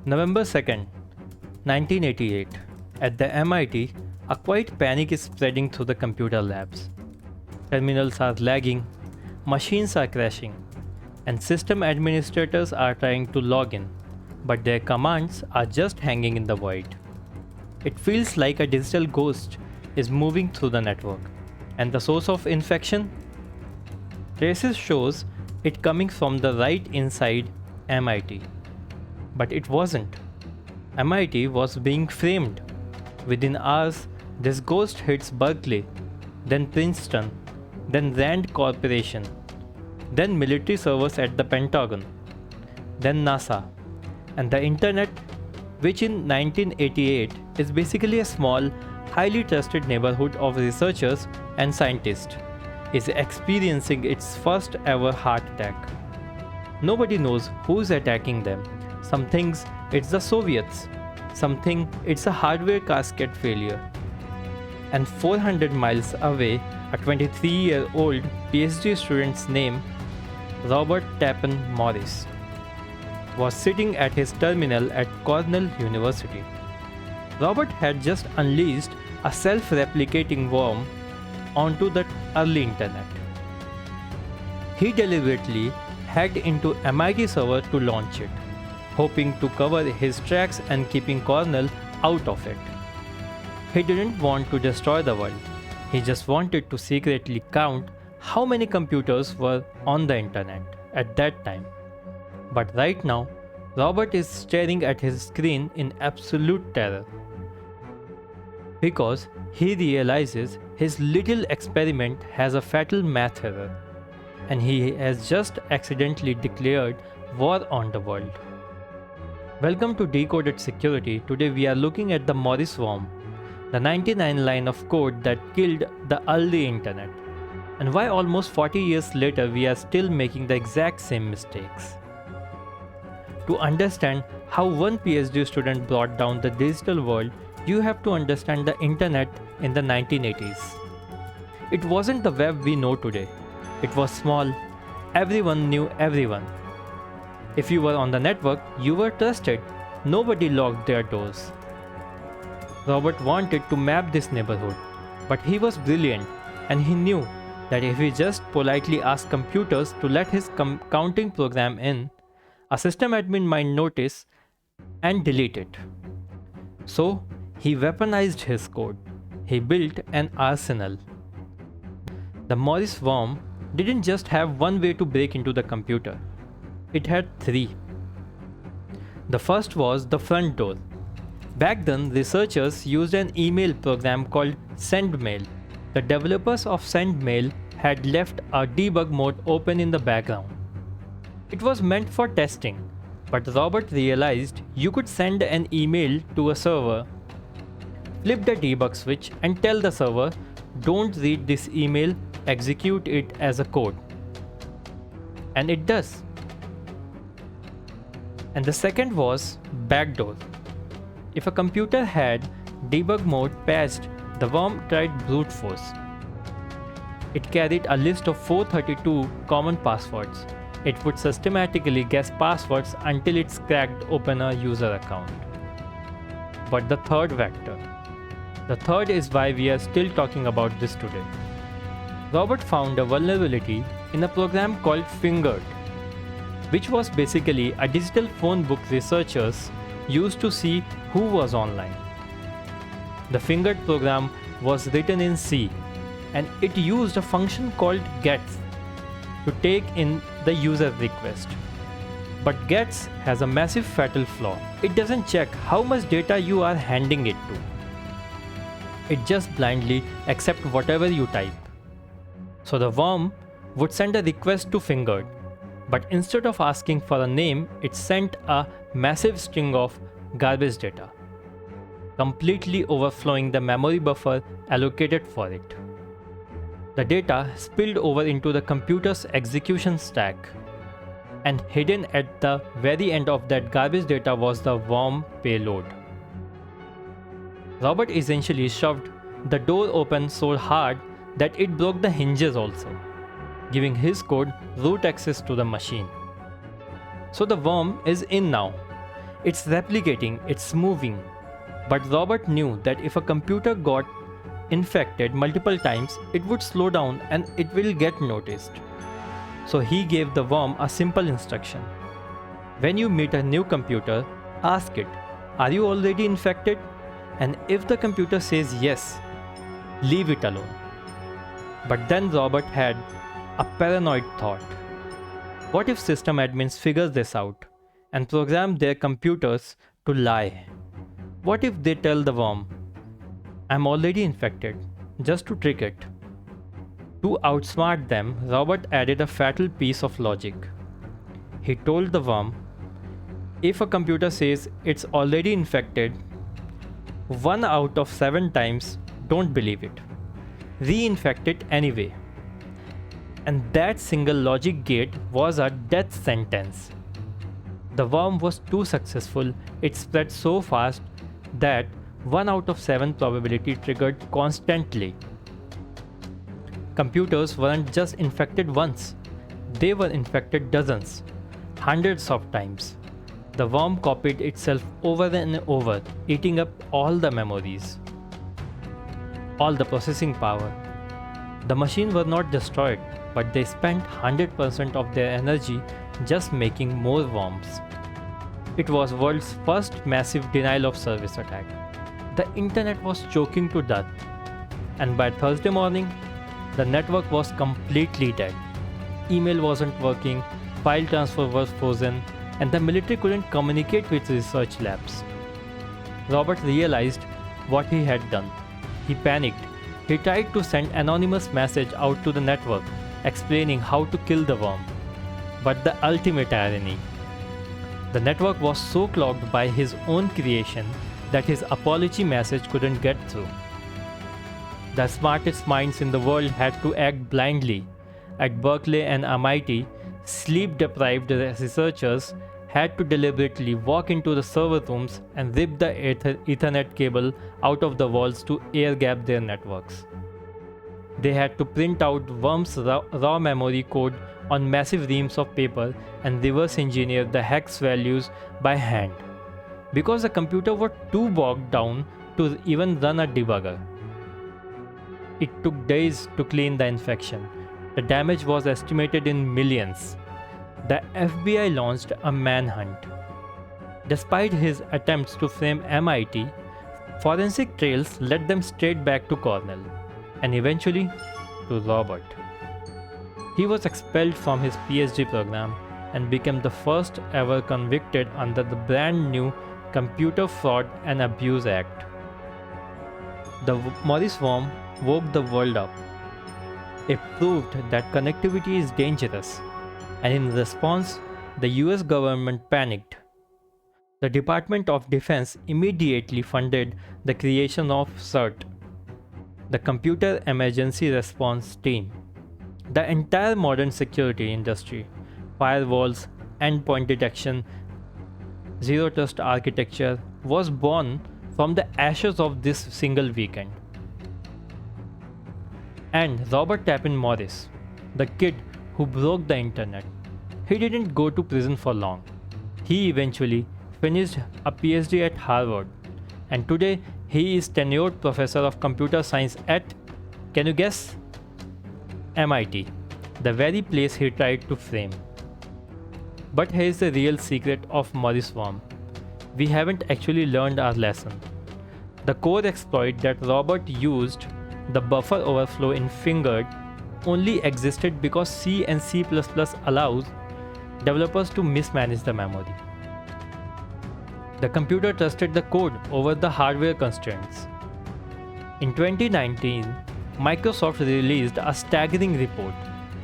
November 2nd, 1988. At the MIT, a quiet panic is spreading through the computer labs. Terminals are lagging, machines are crashing, and system administrators are trying to log in, but their commands are just hanging in the void. It feels like a digital ghost is moving through the network. And the source of infection? Traces shows it coming from the right inside MIT. But it wasn't. MIT was being framed. Within hours, this ghost hits Berkeley, then Princeton, then Rand Corporation, then military servers at the Pentagon, then NASA, and the Internet, which in 1988 is basically a small, highly trusted neighborhood of researchers and scientists, is experiencing its first ever heart attack. Nobody knows who's attacking them. Some thinks it's the Soviets, some think it's a hardware casket failure. And 400 miles away, a 23-year-old PhD student's name, Robert Tappan Morris, was sitting at his terminal at Cornell University. Robert had just unleashed a self-replicating worm onto the early internet. He deliberately hacked into MIT server to launch it, hoping to cover his tracks and keeping Cornell out of it. He didn't want to destroy the world. He just wanted to secretly count how many computers were on the internet at that time. But right now, Robert is staring at his screen in absolute terror, because he realizes his little experiment has a fatal math error, and he has just accidentally declared war on the world. Welcome to Decoded Security. Today we are looking at the Morris worm, the 99 line of code that killed the early internet, and why almost 40 years later we are still making the exact same mistakes. To understand how one PhD student brought down the digital world, you have to understand the internet in the 1980s. It wasn't the web we know today. It was small. Everyone knew everyone. If you were on the network, you were trusted. Nobody locked their doors. Robert wanted to map this neighborhood, but he was brilliant, and he knew that if he just politely asked computers to let his counting program in, a system admin might notice and delete it. So, he weaponized his code. He built an arsenal. The Morris worm didn't just have one way to break into the computer. It had three. The first was the front door. Back then, researchers used an email program called SendMail. The developers of SendMail had left a debug mode open in the background. It was meant for testing, but Robert realized you could send an email to a server, flip the debug switch, and tell the server, "Don't read this email, execute it as a code." And it does. And the second was backdoor. If a computer had debug mode patched, the worm tried brute force. It carried a list of 432 common passwords. It would systematically guess passwords until it cracked open a user account. But the third vector. The third is why we are still talking about this today. Robert found a vulnerability in a program called Fingered, which was basically a digital phone book researchers used to see who was online. The Fingered program was written in C, and it used a function called gets to take in the user request. But gets has a massive fatal flaw. It doesn't check how much data you are handing it to. It just blindly accepts whatever you type. So the worm would send a request to Fingered, but instead of asking for a name, it sent a massive string of garbage data, completely overflowing the memory buffer allocated for it. The data spilled over into the computer's execution stack, and hidden at the very end of that garbage data was the worm payload. Robert essentially shoved the door open so hard that it broke the hinges also, giving his code root access to the machine. So the worm is in now. It's replicating, it's moving. But Robert knew that if a computer got infected multiple times, it would slow down and it will get noticed. So he gave the worm a simple instruction. When you meet a new computer, ask it, "Are you already infected?" And if the computer says yes, leave it alone. But then Robert had a paranoid thought. What if system admins figure this out and program their computers to lie? What if they tell the worm, "I'm already infected," just to trick it? To outsmart them, Robert added a fatal piece of logic. He told the worm, if a computer says it's already infected, 1 out of 7 times, don't believe it. Reinfect it anyway. And that single logic gate was a death sentence. The worm was too successful, it spread so fast that 1 out of 7 probability triggered constantly. Computers weren't just infected once, they were infected dozens, hundreds of times. The worm copied itself over and over, eating up all the memories, all the processing power. The machines were not destroyed, but they spent 100% of their energy just making more worms. It was world's first massive denial of service attack. The internet was choking to death, and by Thursday morning, the network was completely dead. Email wasn't working, file transfer was frozen, and the military couldn't communicate with research labs. Robert realized what he had done. He panicked. He tried to send anonymous message out to the network explaining how to kill the worm. But the ultimate irony, the network was so clogged by his own creation that his apology message couldn't get through. The smartest minds in the world had to act blindly. At Berkeley and MIT, sleep-deprived researchers had to deliberately walk into the server rooms and rip the Ethernet cable out of the walls to air-gap their networks. They had to print out worms' raw memory code on massive reams of paper and reverse engineer the hex values by hand, because the computer was too bogged down to even run a debugger. It took days to clean the infection. The damage was estimated in millions. The FBI launched a manhunt. Despite his attempts to frame MIT, forensic trails led them straight back to Cornell, and eventually to Robert. He was expelled from his PhD program and became the first ever convicted under the brand new Computer Fraud and Abuse Act. The Morris worm woke the world up. It proved that connectivity is dangerous, and in response, the US government panicked. The Department of Defense immediately funded the creation of CERT, the Computer Emergency Response Team. The entire modern security industry, firewalls, endpoint detection, zero trust architecture, was born from the ashes of this single weekend. And Robert Tappan Morris, the kid who broke the internet, he didn't go to prison for long. He eventually finished a PhD at Harvard, and today he is tenured professor of computer science at, can you guess? MIT, the very place he tried to frame. But here's the real secret of Morris worm. We haven't actually learned our lesson. The core exploit that Robert used, the buffer overflow in Fingered, only existed because C and C++ allows developers to mismanage the memory. The computer trusted the code over the hardware constraints. In 2019, Microsoft released a staggering report.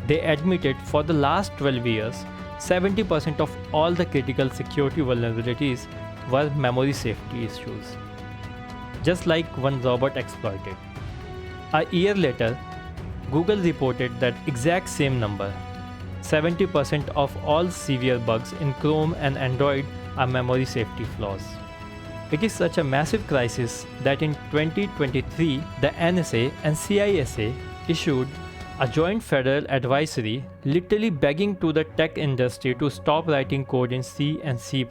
They admitted for the last 12 years, 70% of all the critical security vulnerabilities were memory safety issues, just like one Robert exploited. A year later, Google reported that exact same number. 70% of all severe bugs in Chrome and Android are memory safety flaws. It is such a massive crisis that in 2023, the NSA and CISA issued a joint federal advisory literally begging to the tech industry to stop writing code in C and C++.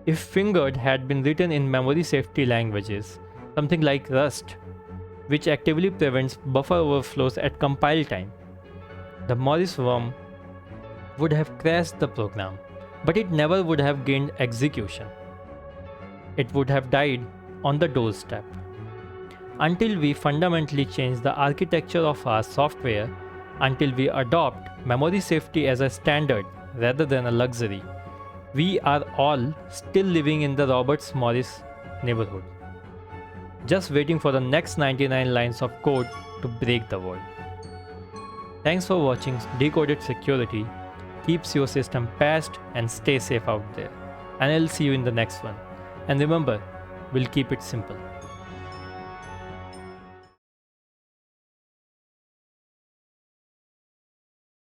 If fingered had been written in memory safety languages, something like Rust, which actively prevents buffer overflows at compile time, the Morris worm would have crashed the program, but it never would have gained execution. It would have died on the doorstep. Until we fundamentally change the architecture of our software, until we adopt memory safety as a standard rather than a luxury, we are all still living in the Robert Morris neighborhood, just waiting for the next 99 lines of code to break the world. Thanks for watching Decoded Security. Keeps your system patched and stay safe out there. And I'll see you in the next one. And remember, we'll keep it simple.